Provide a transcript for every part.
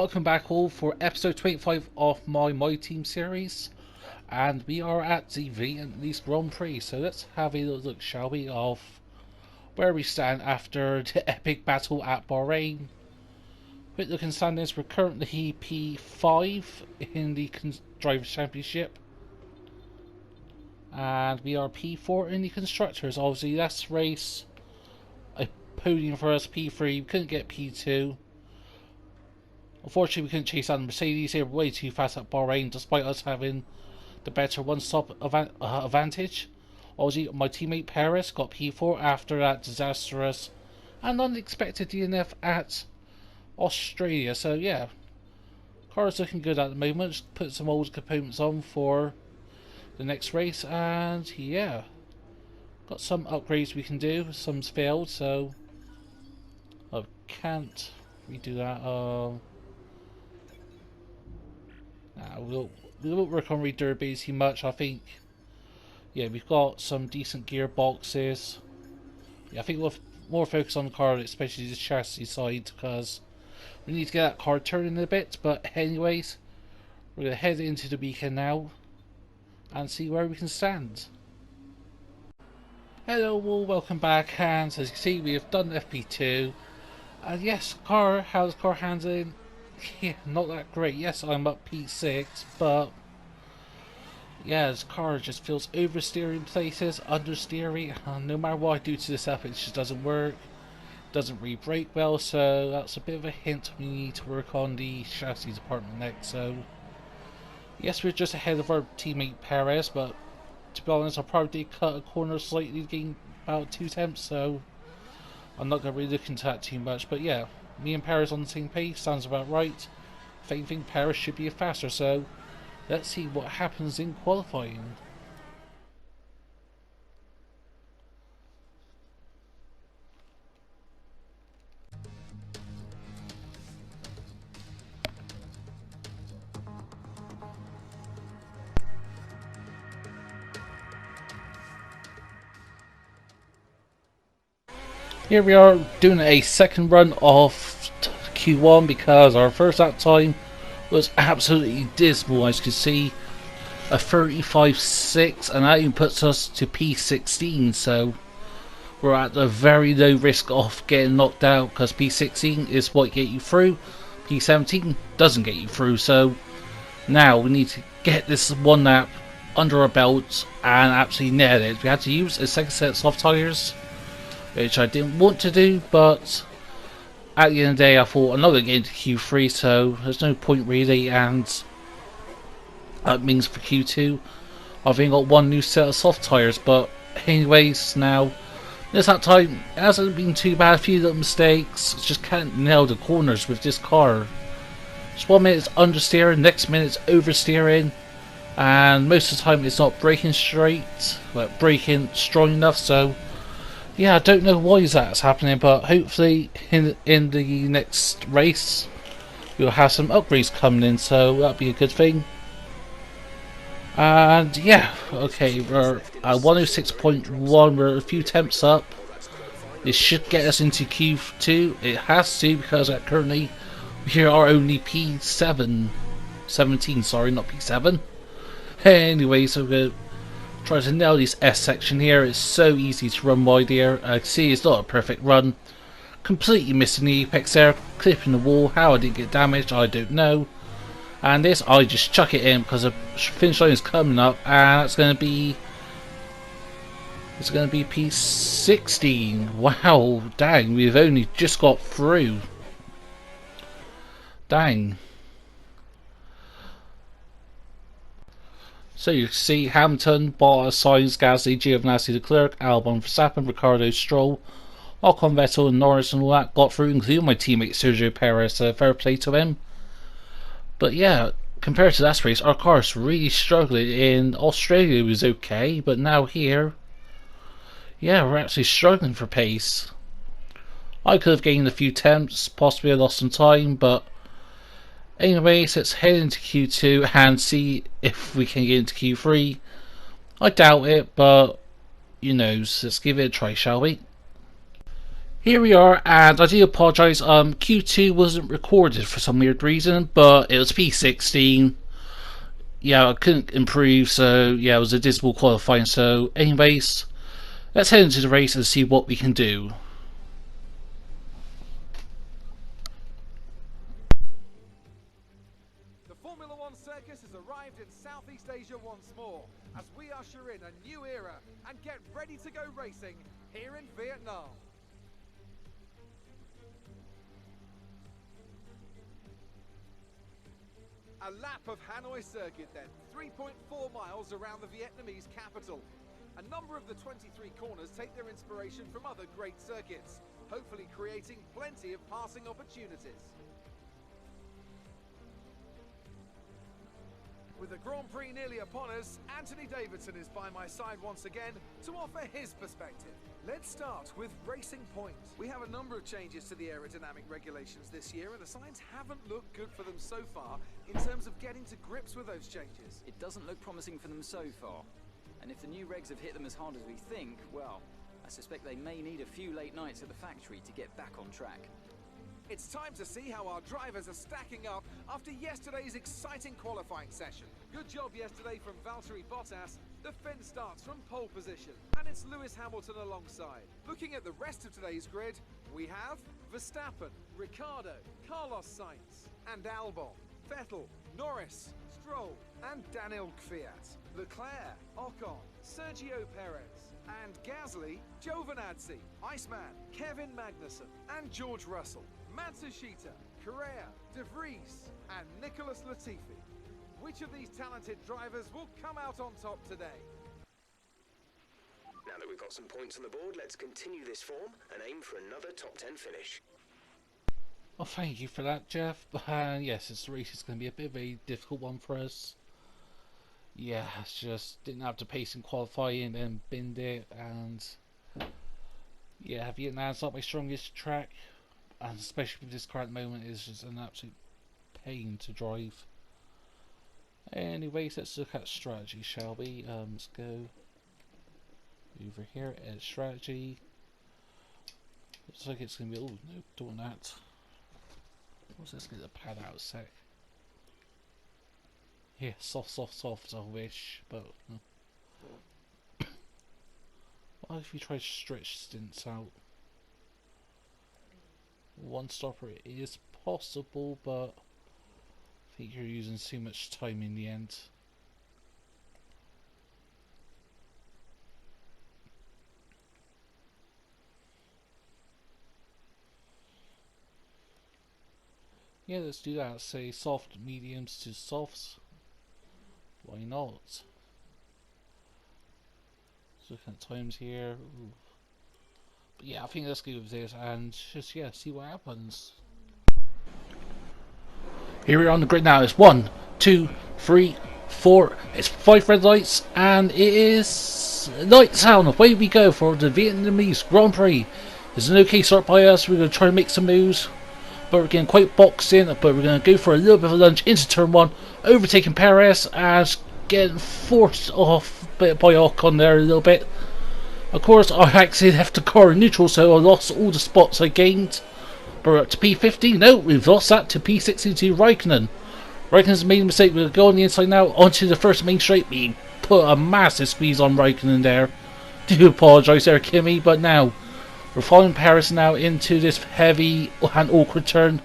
welcome back all for episode 25 of my MyTeam series, and we are at the Vietnamese Grand Prix. So let's have a little look, shall we, of where we stand after the epic battle at Bahrain. Quick look in standings, we're currently P5 in the Drivers' Championship, and we are P4 in the Constructors. Obviously last race, a podium for us, P3, we couldn't get P2. Unfortunately, we couldn't chase down the Mercedes. They were way too fast at Bahrain, despite us having the better one-stop advantage. Obviously, my teammate Perez got P4 after that disastrous and unexpected DNF at Australia. So yeah, car is looking good at the moment. Just put some old components on for the next race, and yeah, got some upgrades we can do. Some's failed, so I can't redo that. We won't work on redurability much. I think, yeah, we've got some decent gearboxes. Yeah, I think we'll more focus on the car, especially the chassis side, because we need to get that car turning a bit. But anyways, we're going to head into the weekend now and see where we can stand. Hello all, welcome back, and as you can see we have done FP2, and yes, how's car handling? Yeah, not that great. Yes, I'm up P6, but yeah, this car just feels oversteering in places, understeering, and no matter what I do to this app, it just doesn't work. Doesn't really brake well, so that's a bit of a hint. We need to work on the chassis department next. So yes, we're just ahead of our teammate Perez, but to be honest, I probably did cut a corner slightly, gain about 2 tenths, so I'm not going to really look into that too much. But yeah, me and Perez on the same pace, sounds about right. If anything, Perez should be faster, so let's see what happens in qualifying. Here we are doing a second run of Q1 because our first lap time was absolutely dismal. As you can see, a 35.6, and that even puts us to P16, so we're at a very low risk of getting knocked out, because P16 is what get you through, P17 doesn't get you through. So now we need to get this one lap under our belt and absolutely nail it. We had to use a second set of soft tyres, which I didn't want to do, but at the end of the day I thought I'm not going to get into Q3, so there's no point really, and that means for Q2 I've only got one new set of soft tyres. But anyways, now this time it hasn't been too bad. A few little mistakes, just can't nail the corners with this car. Just 1 minute it's understeering, next minute it's oversteering, and most of the time it's not braking straight, like braking strong enough. So yeah, I don't know why that's happening, but hopefully in the next race we'll have some upgrades coming in, so that'll be a good thing. And yeah, okay, we're at 106.1, we're a few tenths up. This should get us into Q2. It has to, because currently we are only P7, 17, sorry, not P7. Anyway, so we're going to try to nail this S section here. It's so easy to run wide here. I can see it's not a perfect run. Completely missing the apex there, clipping the wall. How I didn't get damaged, I don't know. And this, I just chuck it in because the finish line is coming up, and it's going to be P16. Wow, dang, we've only just got through. Dang. So you see Hamilton, Bottas, Sainz, Gasly, Giovinazzi, Leclerc, Albon, Verstappen, Ricardo, Stroll, Ocon, Vettel, and Norris and all that got through, including my teammate Sergio Perez. Fair play to him. But yeah, compared to last race, our car's really struggling. In Australia it was okay, but now here, yeah, we're actually struggling for pace. I could have gained a few tenths, possibly I lost some time, but anyways, let's head into Q2 and see if we can get into Q3. I doubt it, but you know, let's give it a try, shall we? Here we are, and I do apologise, Q2 wasn't recorded for some weird reason, but it was P16. Yeah, I couldn't improve, so yeah, it was a dismal qualifying. So anyways, let's head into the race and see what we can do. The Formula One circus has arrived in Southeast Asia once more, as we usher in a new era and get ready to go racing here in Vietnam. A lap of Hanoi circuit then, 3.4 miles around the Vietnamese capital. A number of the 23 corners take their inspiration from other great circuits, hopefully creating plenty of passing opportunities. With the Grand Prix nearly upon us, Anthony Davidson is by my side once again to offer his perspective. Let's start with Racing Point. We have a number of changes to the aerodynamic regulations this year, and the signs haven't looked good for them so far in terms of getting to grips with those changes. It doesn't look promising for them so far. And if the new regs have hit them as hard as we think, well, I suspect they may need a few late nights at the factory to get back on track. It's time to see how our drivers are stacking up after yesterday's exciting qualifying session. Good job yesterday from Valtteri Bottas. The Finn starts from pole position, and it's Lewis Hamilton alongside. Looking at the rest of today's grid, we have Verstappen, Ricciardo, Carlos Sainz, and Albon, Vettel, Norris, Stroll, and Daniel Kvyat, Leclerc, Ocon, Sergio Perez, and Gasly, Giovinazzi, Iceman, Kevin Magnussen, and George Russell, Matsushita, Correa, De Vries, and Nicholas Latifi. Which of these talented drivers will come out on top today? Now that we've got some points on the board, let's continue this form and aim for another top 10 finish. Well, thank you for that, Jeff. Yes, this race is going to be a bit of a difficult one for us. Yeah, it's just didn't have the pace in qualifying and binned it, and yeah, Vietnam's not my strongest track, and especially with this car at the moment, is just an absolute pain to drive. Anyways, let's look at strategy, shall we? Let's go over here at strategy. Looks like it's going to be, oh no, doing that. What's this, get the pad out a sec. Yeah, soft, I wish, but what if you try to stretch stints out? One stopper is possible, but I think you're using too much time in the end. Yeah, let's do that. Say soft, mediums to softs. Why not? Let's look at times here. Ooh. But yeah, I think let's go with this and just, yeah, see what happens. Here we are on the grid now. It's 1, 2, 3, 4. It's 5 red lights, and it is lights out. Away we go for the Vietnamese Grand Prix. It's an okay start by us. We're going to try to make some moves, but we're getting quite boxed in. But we're going to go for a little bit of a lunge into turn 1, overtaking Perez and getting forced off by Ocon there a little bit. Of course, I actually left the car in neutral, so I lost all the spots I gained. But we're up to P15. No, we've lost that to P60 to Raikkonen. Raikkonen's made a mistake. We'll go on the inside now onto the first main straight. We put a massive squeeze on Raikkonen there. Do apologise there, Kimmy. But now we're following Paris now into this heavy and awkward turn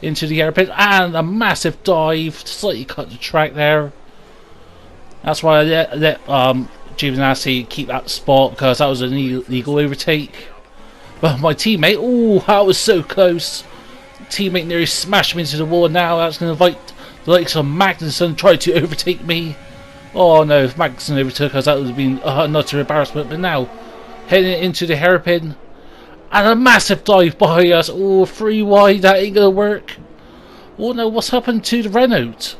into the airpit, and a massive dive to slightly cut the track there. That's why I let Giovinazzi keep that spot, because that was an illegal overtake. But my teammate, oh, that was so close. Teammate nearly smashed me into the wall. Now that's going to invite the likes of Magnussen try to overtake me. Oh no, if Magnussen overtook us, that would have been an utter embarrassment. But now, heading into the hairpin, and a massive dive by us. Oh, 3 wide, that ain't going to work. Oh no, what's happened to the Renault?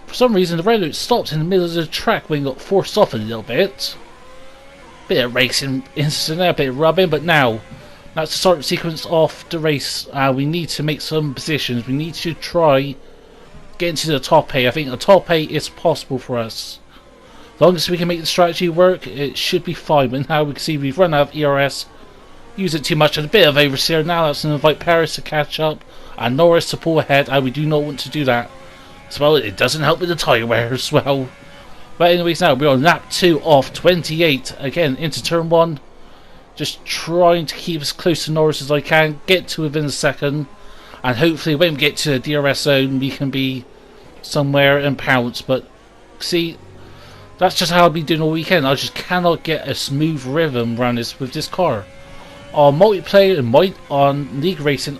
For some reason, the Renault stopped in the middle of the track when it got forced off a little bit. Bit of racing incident there, a bit of rubbing, but now that's the start sequence of the race. We need to make some positions. We need to try get into the top 8. I think the top 8 is possible for us. As long as we can make the strategy work, it should be fine. But now we can see we've run out of ERS. use it too much and a bit of oversteer. Now that's going to invite Paris to catch up and Norris to pull ahead, and we do not want to do that. As well, it doesn't help with the tyre wear as well. But anyways, now we're on lap 2 off 28. Again, into turn 1. Just trying to keep as close to Norris as I can. Get to within a second. And hopefully when we get to the DRS zone, we can be somewhere and pounce. But see, that's just how I've been doing all weekend. I just cannot get a smooth rhythm around this with this car. On multiplayer and on league racing,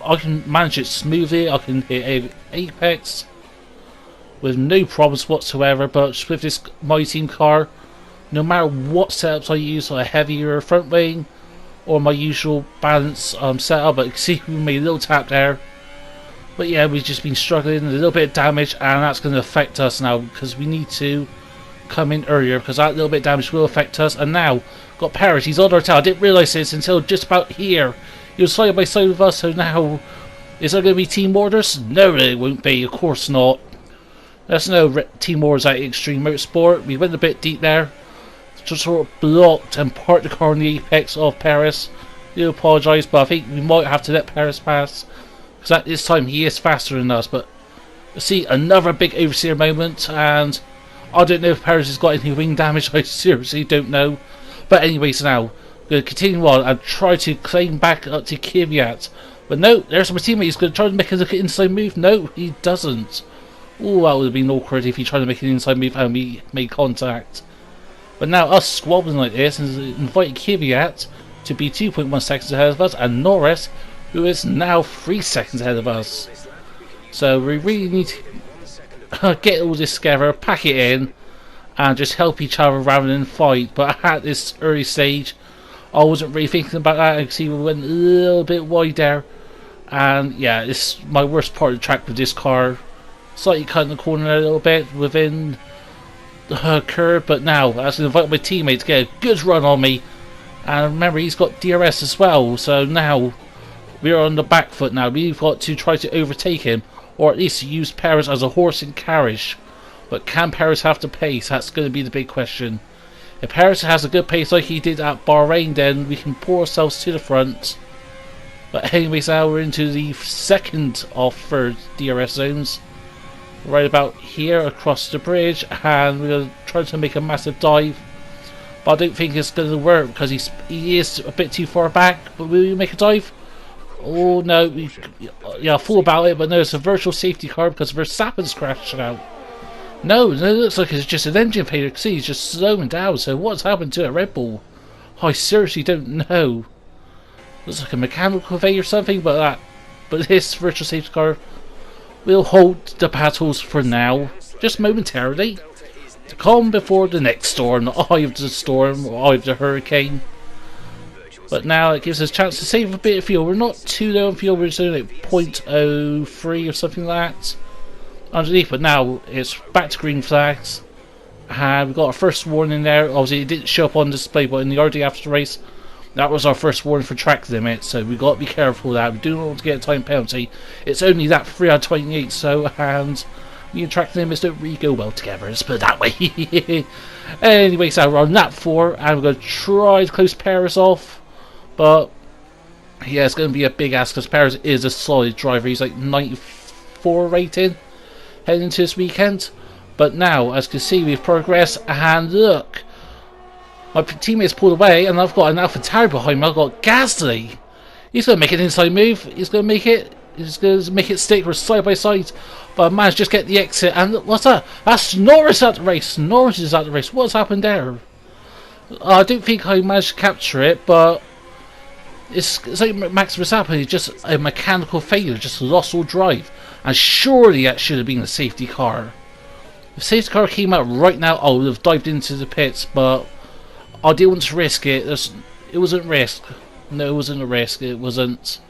I can manage it smoothly. I can hit apex with no problems whatsoever. But with this MyTeam car, no matter what setups I use, like a heavier front wing or my usual balance setup, but you can see we made a little tap there. But yeah, we've just been struggling, a little bit of damage, and that's going to affect us now because we need to come in earlier because that little bit of damage will affect us. And now got Paris, he's on our tail. I didn't realise this until just about here. He was side by side with us, so now is there going to be team orders? No, it won't be, of course not. There's no team orders at Extreme Motorsport. We went a bit deep there, just sort of blocked and parked the car on the apex of Paris. I do apologise, but I think we might have to let Paris pass because at this time he is faster than us. But see, another big oversteer moment, and I don't know if Paris has got any wing damage. I seriously don't know. But anyways, now I'm going to continue on and try to claim back up to Kvyat. But no, there's my teammate. He's going to try to make a look at inside move. No, he doesn't. Oh, that would have been awkward if he tried to make an inside move and we made contact. But now us squabbling like this and inviting Kvyat to be 2.1 seconds ahead of us, and Norris, who is now 3 seconds ahead of us. So we really need to get all this together, pack it in, and just help each other rather than fight. But at this early stage, I wasn't really thinking about that. I can see we went a little bit wide there, and yeah, it's my worst part of the track with this car. Slightly cutting the corner a little bit within the curve, but now I was going to invite my teammate to get a good run on me. And remember, he's got DRS as well, so now we're on the back foot now. We've got to try to overtake him, or at least use Paris as a horse and carriage. But can Paris have the pace? That's going to be the big question. If Paris has a good pace like he did at Bahrain, then we can pull ourselves to the front. But anyways, now we're into the second of third DRS zones. Right about here across the bridge, and we're going to try to make a massive dive. But I don't think it's going to work because he is a bit too far back. But will we make a dive? Oh no, yeah, I thought about it, but no, it's a virtual safety car because Verstappen's crashed out. No, it looks like it's just an engine failure. See, he's just slowing down. So what's happened to a Red Bull? I seriously don't know. Looks like a mechanical failure or something, but this virtual safety car will hold the battles for now, just momentarily, to calm before the next storm, the eye of the storm, or eye of the hurricane. But now it gives us a chance to save a bit of fuel. We're not too low on fuel, we're just only like 0.03 or something like that underneath, but now it's back to green flags. And we've got our first warning there. Obviously it didn't show up on display, but in the RD after the race, that was our first warning for track limit, so we've got to be careful of that. We do not want to get a time penalty. It's only that 3 out of 28, so, and me and track limits don't really go well together, let's put it that way. Anyway, so we're on lap 4, and we're going to try to close Paris off, but yeah, it's going to be a big ask because Paris is a solid driver. He's like 94 rated heading into this weekend. But now, as you can see, we've progressed, and look, my teammates pulled away, and I've got an AlphaTauri behind me. I've got Gasly. He's going to make an inside move. He's going to make it. He's going to make it stick. We're side by side. But I managed to just get the exit. And look, what's that? That's Norris at the race. Norris is at the race. What's happened there? I don't think I managed to capture it, but it's like Max Verstappen. He's just a mechanical failure. Just lost all drive. And surely that should have been a safety car. If safety car came out right now, I would have dived into the pits, but I didn't want to risk it. It wasn't risk. No, it wasn't a risk. It wasn't.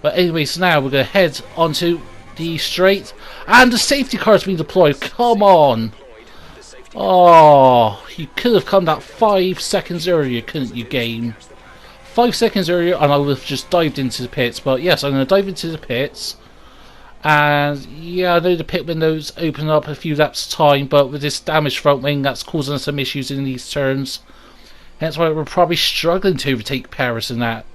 But anyways, now we're going to head onto the straight. And the safety car has been deployed. Come on. Oh, you could have come that 5 seconds earlier, couldn't you, game? 5 seconds earlier, and I would have just dived into the pits. But yes, I'm going to dive into the pits. And yeah, I know the pit windows open up a few laps time, but with this damaged front wing, that's causing us some issues in these turns. Hence why we're probably struggling to overtake Paris in that.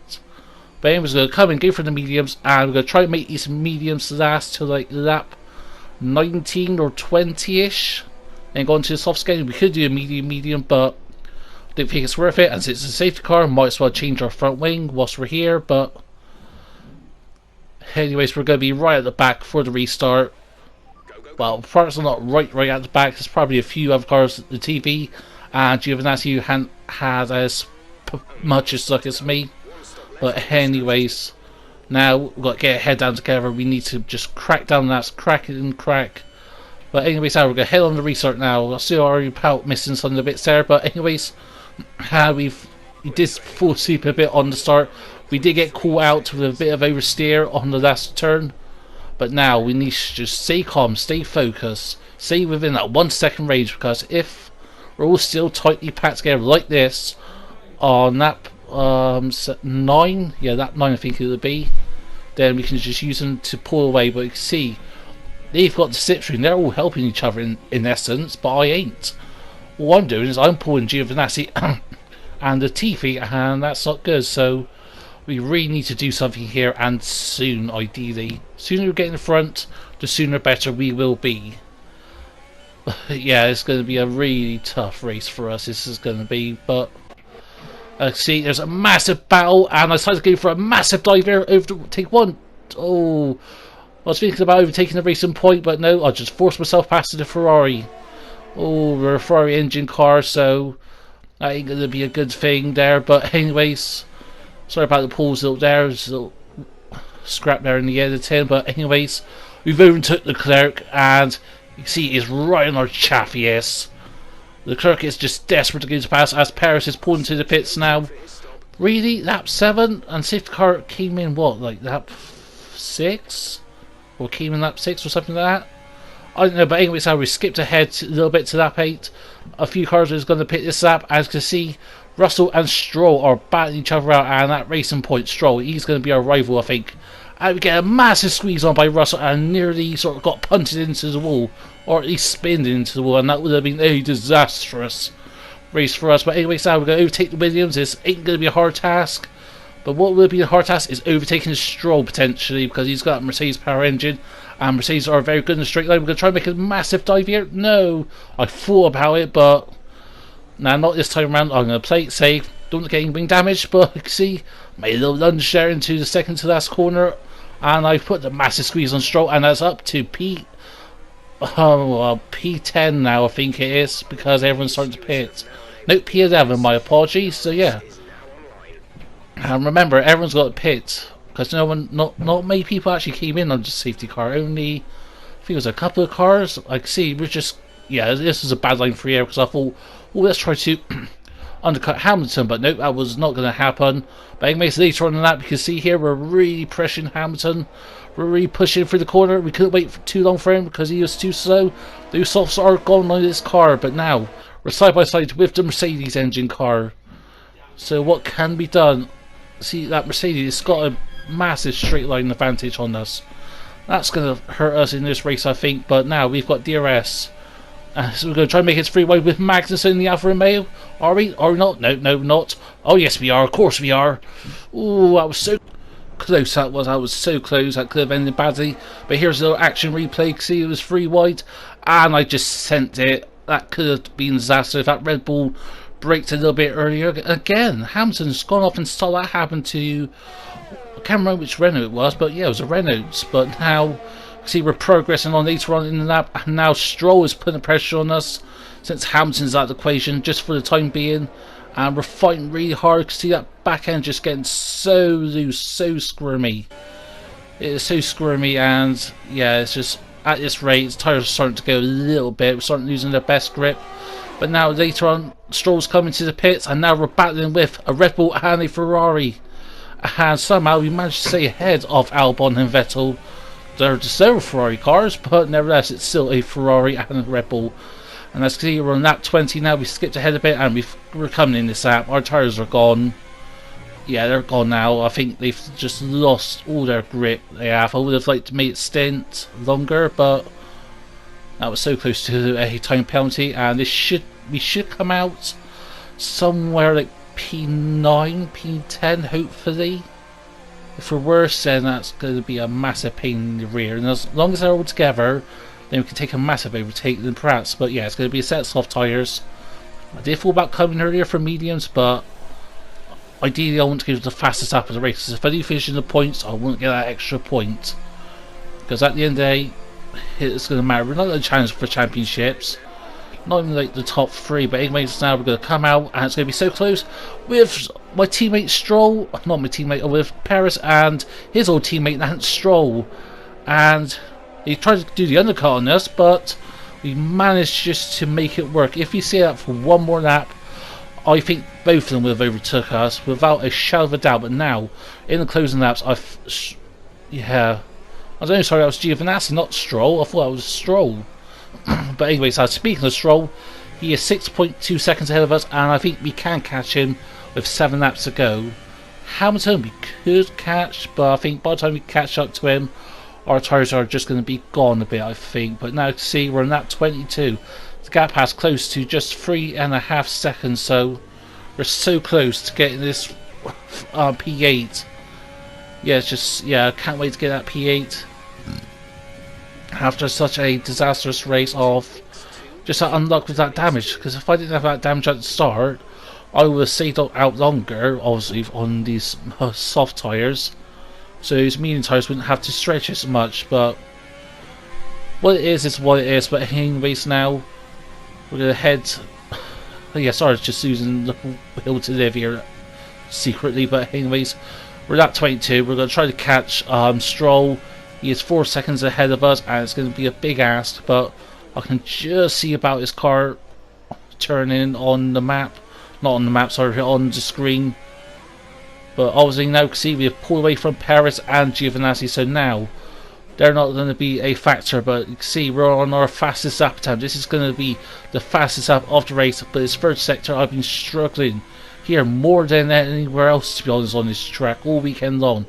But anyways, we're going to come and go for the mediums, and we're going to try and make these mediums last to like lap 19 or 20-ish. Then go on to the soft scaling. We could do a medium, but I don't think it's worth it. As it's a safety car, might as well change our front wing whilst we're here. But anyways, we're going to be right at the back for the restart. Well, parts are not right at the back. There's probably a few other cars at the TV, and Giovinazzi had as much as luck as me. But anyways, now we've got to get our head down together. We need to just crack down that, crack. But anyways, now we're going to head on the restart now. I still already missing some of the bits there, but anyways, we did full sweep a bit on the start. We did get caught out with a bit of oversteer on the last turn. But now we need to just stay calm, stay focused, stay within that 1 second range, because if we're all still tightly packed together like this on that 9, yeah, that 9 I think it would be, then we can just use them to pull away. But you can see they've got the slipstream, they're all helping each other in essence, but I ain't. All I'm doing is I'm pulling Giovinazzi and the Tifi, and that's not good. So we really need to do something here, and soon, ideally. Sooner we get in the front, the sooner better we will be. Yeah, it's going to be a really tough race for us, this is going to be, but see, there's a massive battle, and I decided to go for a massive dive here over to take one. Oh, I was thinking about overtaking the racing point, but no, I just forced myself past the Ferrari. Oh, we're a Ferrari engine car, so that ain't going to be a good thing there, but anyways, sorry about the pulls out there, there's a little scrap there in the editing, but anyways, we've overtook the Leclerc, and you can see he's right on our chaff, yes. The Leclerc is just desperate to go to pass as Paris is pulling to the pits now. Really? Lap 7? And safety car came in what, like lap 6? Or came in lap 6 or something like that? I don't know, but anyways, how we skipped ahead a little bit to lap 8. A few cars are going to pit this lap, as you can see. Russell and Stroll are battling each other out, and at racing point, Stroll, he's going to be our rival, I think. And we get a massive squeeze on by Russell, and nearly sort of got punted into the wall, or at least spinned into the wall, and that would have been a disastrous race for us. But anyway, so we're going to overtake the Williams. This ain't going to be a hard task, but what will be a hard task is overtaking Stroll potentially, because he's got a Mercedes power engine, and Mercedes are very good in the straight line. We're going to try and make a massive dive here. No, I thought about it, but now not this time around. I'm going to play it safe, don't get any wing damage, but you can see made a little lunge there into the second to last corner, and I've put the massive squeeze on Stroll, and that's up to P10 now, I think it is, because everyone's starting to pit. Nope, P11, my apologies. So yeah, and remember, everyone's got to pit, because not many people actually came in on the safety car. Only, I think it was a couple of cars. I can see we're just, yeah, this was a bad line for here, because I thought, oh, let's try to undercut Hamilton, but nope, that was not going to happen. But anyways, later on in that, we can see here we're really pressuring Hamilton. We're really pushing through the corner. We couldn't wait for too long for him because he was too slow. Those softs are gone on this car, but now we're side by side with the Mercedes engine car. So what can be done? See, that Mercedes has got a massive straight line advantage on us. That's going to hurt us in this race, I think. But now we've got DRS. So we're going to try and make it free wide with Magnussen in the Alfa Romeo. Are we? Are we not? No, no, not. Oh yes, we are. Of course we are. Ooh, that was so close. That was so close. That could have ended badly. But here's a little action replay. See, it was free wide, and I just sent it. That could have been a disaster if that Red Bull braked a little bit earlier. Again, Hamilton's gone off and saw that happen to, I can't remember which Renault it was, but yeah, it was a Renault. But now, see, we're progressing on later on in the lap, and now Stroll is putting pressure on us since Hamilton's out of the equation just for the time being, and we're fighting really hard. See that back end just getting so loose, so squirmy. It is so squirmy, and yeah, it's just at this rate, tires are starting to go a little bit. We're starting losing their best grip. But now later on, Stroll's coming to the pits, and now we're battling with a Red Bull and a Ferrari, and somehow we managed to stay ahead of Albon and Vettel. They're just several Ferrari cars, but nevertheless, it's still a Ferrari and a Red Bull. And as you can see, we're on lap 20 now. We skipped ahead a bit, and we're coming in this lap. Our tyres are gone. Yeah, they're gone now. I think they've just lost all their grip they have. I would have liked to make it stint longer, but that was so close to a time penalty. And we should come out somewhere like P9, P10 hopefully. If we're worse, then that's going to be a massive pain in the rear, and as long as they're all together, then we can take a massive overtake then perhaps. But yeah, it's going to be a set of soft tyres. I did fall back coming earlier for mediums, but ideally I want to go to the fastest lap of the race. If I do finish in the points, I won't get that extra point, because at the end of the day, it's going to matter. We're not going to challenge for championships, not even like the top 3, but anyways, now we're going to come out and it's going to be so close with my teammate Stroll, not my teammate, with Paris and his old teammate Lance Stroll, and he tried to do the undercut on us, but we managed just to make it work. If we see that for one more lap, I think both of them would have overtook us without a shadow of a doubt. But now, in the closing laps, yeah, I don't know, sorry, that was Giovinazzi, not Stroll. I thought that was Stroll. But anyways, speaking of Stroll, he is 6.2 seconds ahead of us, and I think we can catch him with 7 laps to go. Hamilton we could catch, but I think by the time we catch up to him, our tyres are just going to be gone a bit, I think. But now, see, we're in lap 22. The gap has close to just 3.5 seconds, so we're so close to getting this P8. Yeah, it's just, yeah, I can't wait to get that P8 after such a disastrous race of just that unluck with that damage. Because if I didn't have that damage at the start, I would have stayed out longer, obviously, on these soft tyres, so these medium tyres wouldn't have to stretch as much. But what it is what it is. But anyways, now we're going to head, yeah, sorry, just using the hill to live here secretly. But anyways, we're at 22. We're going to try to catch Stroll. He is 4 seconds ahead of us, and it's going to be a big ask, but I can just see about his car turning on the map. Not on the map, sorry, on the screen. But obviously now, see, we have pulled away from Paris and Giovinazzi, so now they're not going to be a factor. But you can see we're on our fastest lap time. This is going to be the fastest lap of the race, but this first sector I've been struggling here more than anywhere else, to be honest, on this track all weekend long.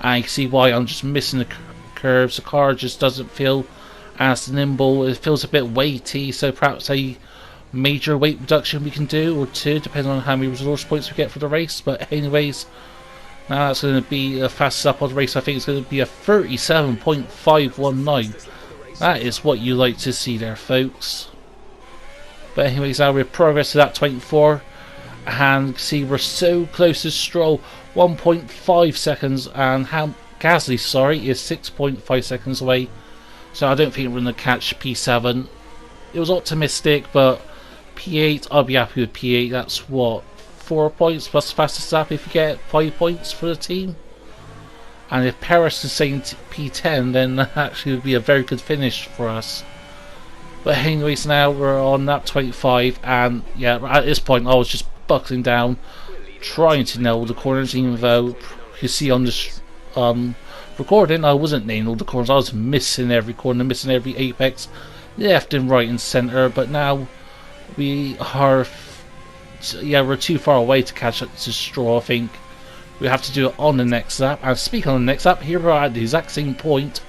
And you can see why I'm just missing the curves. The car just doesn't feel as nimble. It feels a bit weighty, so perhaps a major weight reduction we can do, or 2, depending on how many resource points we get for the race. But anyways, now that's going to be the fastest up on the race. I think it's going to be a 37.519. That is what you like to see there, folks. But anyways, now we're progress to that 24, and see we're so close to Stroll, 1.5 seconds, and Gasly, sorry, is 6.5 seconds away. So I don't think we're going to catch P7. It was optimistic, but P8, I'll be happy with P8. That's what, 4 points plus fastest lap if you get 5 points for the team. And if Paris is saying P10, then that actually would be a very good finish for us. But anyways, now we're on lap 25, and yeah, at this point I was just buckling down, trying to nail the corners, even though you see on this recording I wasn't nailing all the corners. I was missing every corner, missing every apex, left and right and centre. But now we are, yeah, we're too far away to catch up to Stroll. I think we have to do it on the next lap. And speaking on the next lap, here we are at the exact same point.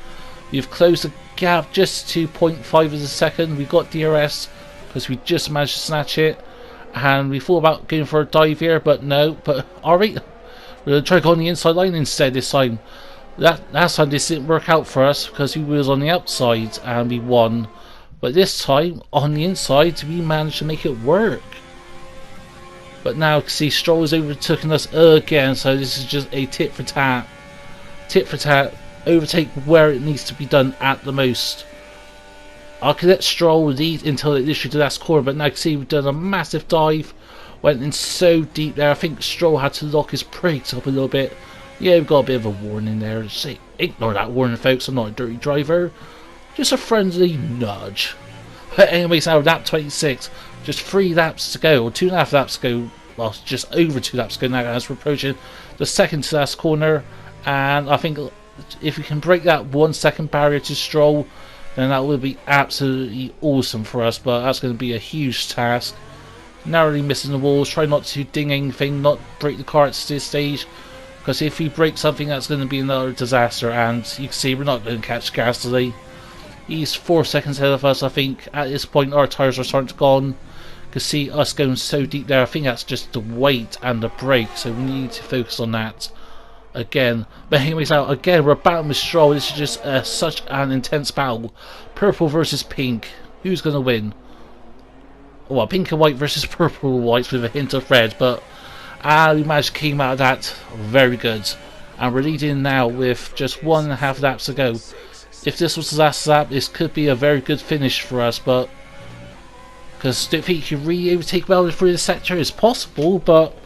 We've closed the gap just to 0.5 of a second. We got DRS because we just managed to snatch it, and we thought about going for a dive here, but no. But alright, we're going to try to go on the inside line instead this time. Last time this didn't work out for us because we was on the outside and we won. But this time, on the inside, we managed to make it work. But now, see, Stroll has overtaken us again, so this is just a tit for tat. Tit for tat, overtake where it needs to be done at the most. I could let Stroll lead until it literally the last corner, but now you can see we've done a massive dive. Went in so deep there. I think Stroll had to lock his brakes up a little bit. Yeah, we've got a bit of a warning there. Say, ignore that warning, folks. I'm not a dirty driver. Just a friendly nudge. But anyways, now lap 26. Just 3 laps to go, or 2.5 laps to go. Well, just over 2 laps to go now as we're approaching the second to last corner. And I think if we can break that 1 second barrier to Stroll, then that would be absolutely awesome for us. But that's going to be a huge task. Narrowly missing the walls. Try not to ding anything, not break the car at this stage. Because if we break something, that's going to be another disaster. And you can see we're not going to catch Gasly. He's 4 seconds ahead of us. I think at this point our tyres are starting to go on. could see us going so deep there. I think that's just the weight and the brake, so we need to focus on that again. But anyways, now again we're battling with Stroll. This is just such an intense battle. Purple versus pink. Who's going to win? Well, pink and white versus purple and white with a hint of red, but we managed to came out of that very good. And we're leading now with just 1.5 laps to go. If this was the last lap, this could be a very good finish for us, but because I don't think you really overtake well through the sector. It's possible, but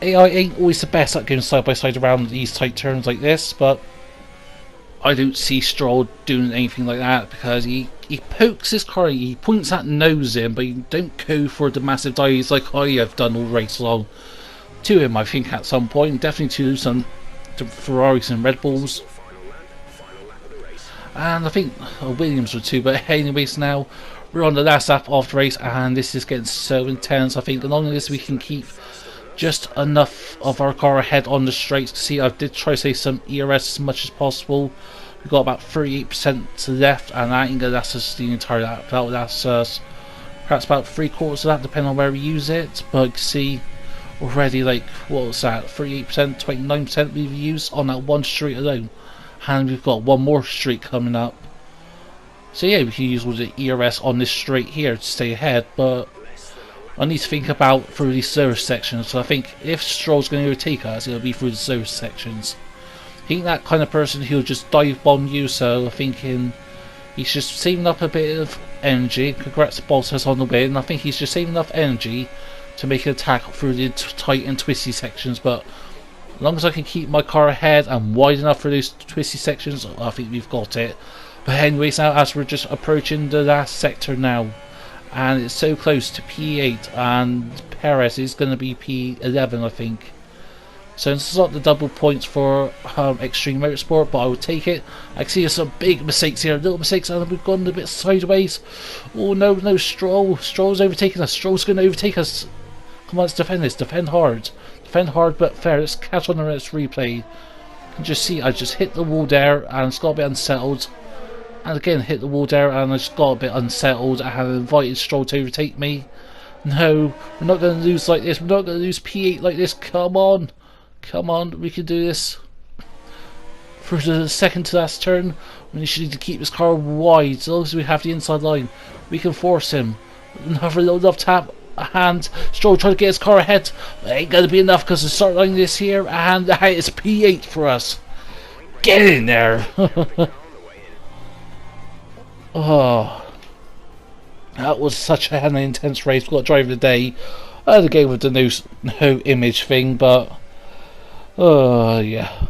AI ain't always the best at going side by side around these tight turns like this. But I don't see Stroll doing anything like that, because he pokes his car, he points that nose in, but you don't go for the massive dives like I have done all race long. To him, I think, at some point, definitely to some Ferraris and Red Bulls. And I think Williams were too, but anyways, now we're on the last lap of the race, and this is getting so intense. I think along this we can keep just enough of our car ahead on the straights. See, I did try to save some ERS as much as possible. We've got about 38% left, and that ain't gonna last us the entire lap. That will last us perhaps about 3/4 of that, depending on where we use it. But you can see already, like, what was that? 38%, 29% we've used on that one straight alone. And we've got one more straight coming up. So yeah, we can use all the ERS on this straight here to stay ahead, but I need to think about through these slower sections. So I think if Stroll's going to overtake us, it'll be through the slower sections. He ain't that kind of person who'll just dive bomb you, so I'm thinking he's just saving up a bit of energy. Congrats to Bottas on the win. I think he's just saving enough energy to make an attack through the tight and twisty sections, but as long as I can keep my car ahead and wide enough for those twisty sections, I think we've got it. But anyways, now as we're just approaching the last sector now, and it's so close to P8, and Perez is going to be P11, I think. So this is not the double points for Extreme Motorsport, but I will take it. I can see there's some big mistakes here, little mistakes, and we've gone a bit sideways. Oh no, no, Stroll's overtaking us. Stroll's going to overtake us. Come on, let's defend this. Defend hard. Defend hard but fair. Let's catch on the next replay. You can just see I just hit the wall there and it's got a bit unsettled. And again hit the wall there and I just got a bit unsettled. I had invited Stroll to overtake me. No, we're not going to lose like this. We're not going to lose P8 like this. Come on. Come on, we can do this. For the second to last turn, we need to keep this car wide. As long as we have the inside line, we can force him. Another little love tap. And Stroll trying to get his car ahead. It ain't going to be enough because the start line is here, and it's P8 for us. Get in there. Oh, that was such an intense race. We've got driver of the day. The game with the no image thing, but oh yeah,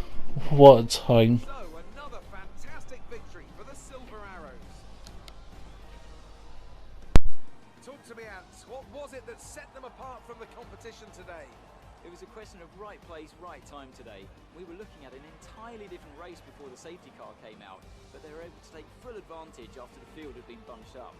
what a time. So, another fantastic victory for the Silver Arrows. Talk to me, Ants. What was it that set them apart from the competition today? It was a question of right place, right time today. We were looking at an entirely different race before the safety car came out, but they were able to take full advantage after the field had been bunched up.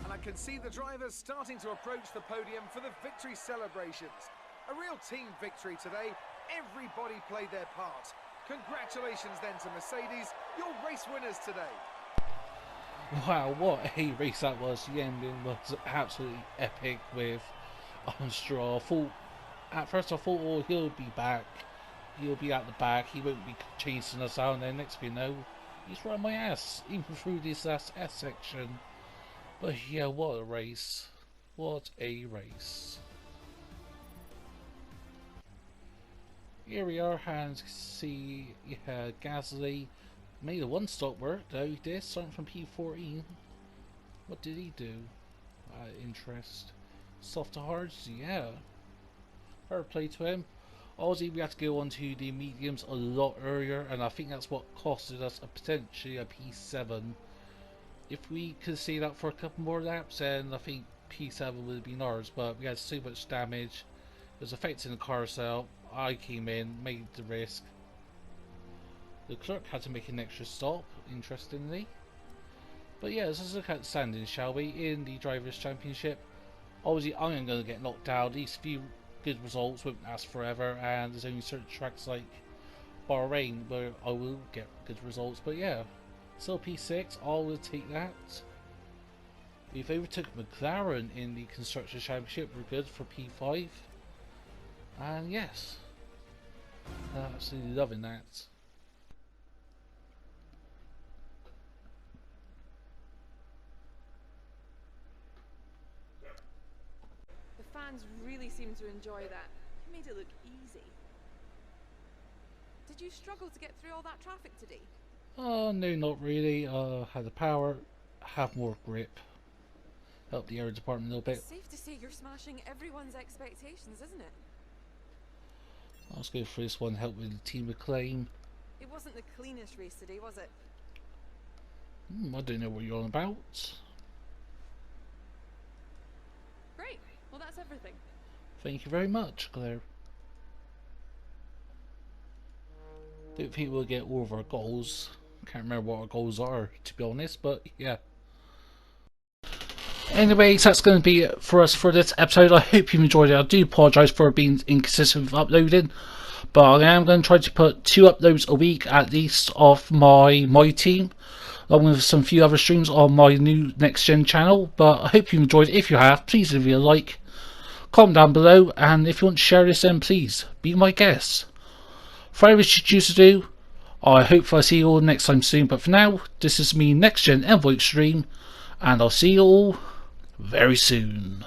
I can see the drivers starting to approach the podium for the victory celebrations. A real team victory today. Everybody played their part. Congratulations then to Mercedes, your race winners today. Wow, what a race that was. The ending was absolutely epic with Monstrous. At first I thought, oh, he'll be back. He'll be at the back. He won't be chasing us out. And then next thing you know, he's right on my ass, even through this last S section. But yeah, what a race. What a race. Here we are, and see Gasly made a one stop work though. He did, starting from P14. What did he do? Interest. Soft to hards, yeah. Fair play to him. Obviously we had to go on to the mediums a lot earlier, and I think that's what costed us potentially a P7. If we could see that for a couple more laps, then I think P7 would have been ours, but we had so much damage. It was affecting the carousel. I came in, made the risk. The clerk had to make an extra stop, interestingly. But yeah, let's look at the standings, shall we, in the Drivers' Championship. Obviously, I am going to get knocked out. These few good results won't last forever, and there's only certain tracks like Bahrain where I will get good results. But yeah, still P6, I will take that. We've overtook McLaren in the Constructors' Championship. We're good for P5. And yes, absolutely loving that. The fans really seem to enjoy that. You made it look easy. Did you struggle to get through all that traffic today? Oh no, not really. Had the power, have more grip. Help the aero department a little bit. It's safe to say you're smashing everyone's expectations, isn't it? Let's go for this one, help with the team acclaim. It wasn't the cleanest race today, was it? I don't know what you're on about. Great. Well, that's everything. Thank you very much, Claire. Don't think we'll get all of our goals. Can't remember what our goals are, to be honest, but yeah. Anyways, that's going to be it for us for this episode. I hope you enjoyed it. I do apologise for being inconsistent with uploading, but I am going to try to put 2 uploads a week at least of my team, along with some few other streams on my new next gen channel. But I hope you enjoyed it. If you have, please leave me a like, comment down below, and if you want to share this, then please be my guest. For whatever you choose to do, I hope I see you all next time soon. But for now, this is me, Next Gen Envoy Extreme, and I'll see you all very soon.